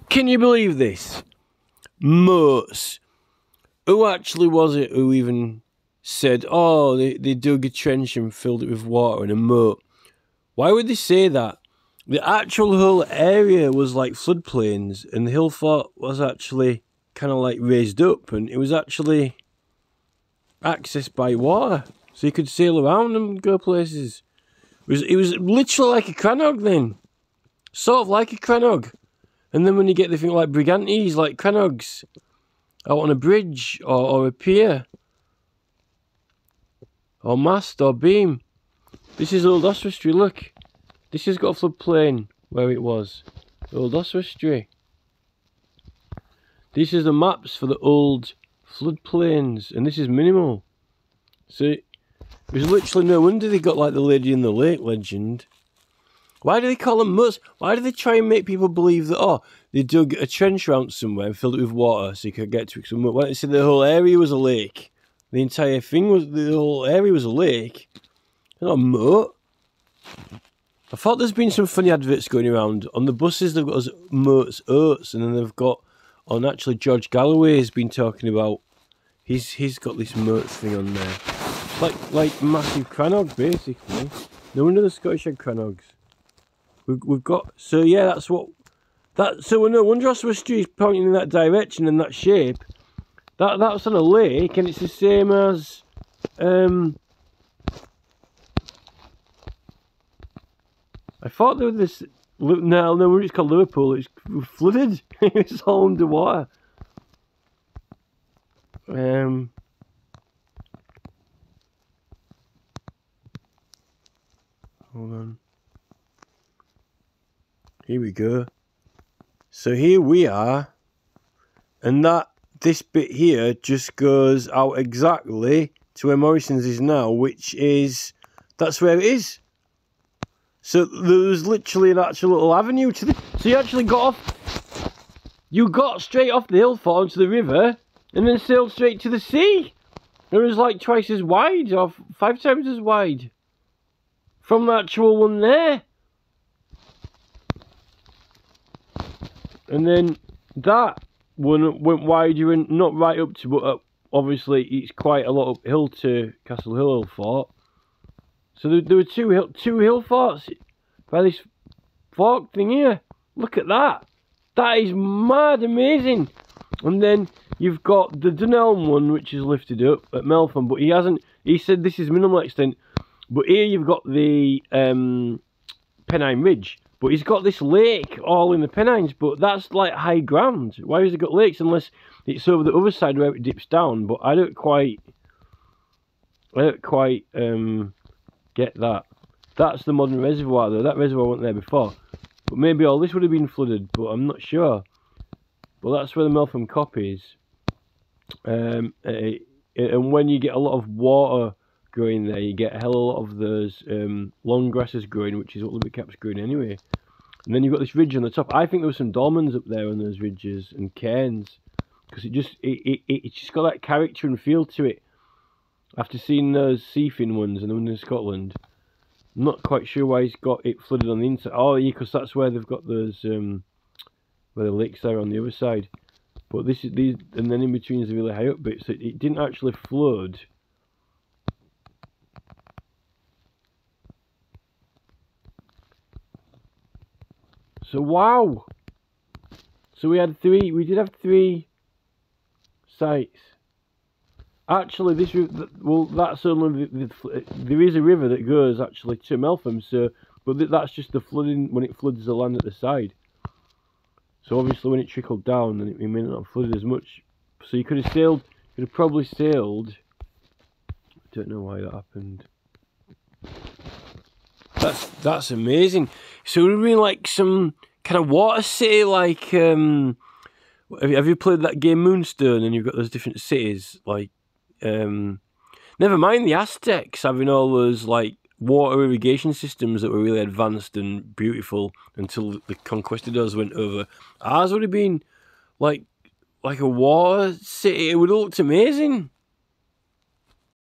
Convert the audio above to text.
Can you believe this? Moats. Who actually was it who even said, oh, they dug a trench and filled it with water and a moat? Why would they say that? The actual whole area was like floodplains, and the hill fort was actually kind of like raised up, and it was actually accessed by water, so you could sail around and go places. It was literally like a crannog then, sort of like a crannog. And then when you get the thing like brigantes, like crannogs, out on a bridge or a pier, or mast or beam. This is Old Oswestry, look. This has got a floodplain where it was. Old Oswestry. These are the maps for the old floodplains, and this is minimal. So there's literally no wonder they got like the Lady in the Lake legend. Why do they call them moats? Why do they try and make people believe that, oh, they dug a trench around somewhere and filled it with water so you could get to it? Why don't they say the whole area was a lake? The entire thing was, the whole area was a lake. Not a moat. I thought there's been some funny adverts going around. On the buses they've got those moats oats, and then they've got, oh, actually George Galloway has been talking about, he's got this moats thing on there. Like massive crannog basically. No wonder the Scottish had crannogs. We've got, so yeah, that's what, so no wonder Oswestry is pointing in that direction and that shape. That's on a lake, and it's the same as, I thought there was this, no, it's called Liverpool, it's flooded, it's all underwater. Hold on. Here we go. So here we are, and this bit here just goes out exactly to where Morrison's is now, which is, that's where it is. So there's literally an actual little avenue to the, so you actually got straight off the hill fort onto the river, and then sailed straight to the sea. It was like twice as wide, or 5 times as wide, from the actual one there. And then that one went wider and not right up to, but obviously it's quite a lot uphill to Castle Hill Fort. So there were two hill forts by this fork thing here. Look at that. That is mad amazing. And then you've got the Dunelm one, which is lifted up at Meltham, but he said this is minimal extent. But here you've got the Pennine Ridge. But he's got this lake all in the Pennines, but that's like high ground. Why has he got lakes unless it's over the other side where it dips down? But I don't quite get that. That's the modern reservoir though. That reservoir wasn't there before. But maybe all this would have been flooded, but I'm not sure. But that's where the Meltham Cop is. And when you get a lot of water growing there, you get a hell of a lot of those long grasses growing, which is what Libertcap's growing anyway. And then you've got this ridge on the top. I think there were some dolmens up there on those ridges and cairns, because it's just got that character and feel to it. After seeing those seafin ones and the one in Scotland, I'm not quite sure why he's got it flooded on the inside. Oh yeah, because that's where they've got those where the lakes are on the other side. But this is these, and then in between is a really high up bit, so it didn't actually flood. So wow. So we did have 3 sites. Actually, this, well, that's only there is a river that goes actually to Meltham. So, but that's just the flooding when it floods the land at the side. So obviously, when it trickled down, then it may not have flooded as much. So you could have sailed. Could have probably sailed. I don't know why that happened. That's amazing. So it would have been like some kind of water city, like have you played that game Moonstone, and you've got those different cities, like never mind the Aztecs having all those like water irrigation systems that were really advanced and beautiful until the conquistadors went over. Ours would have been like a water city. It would have looked amazing.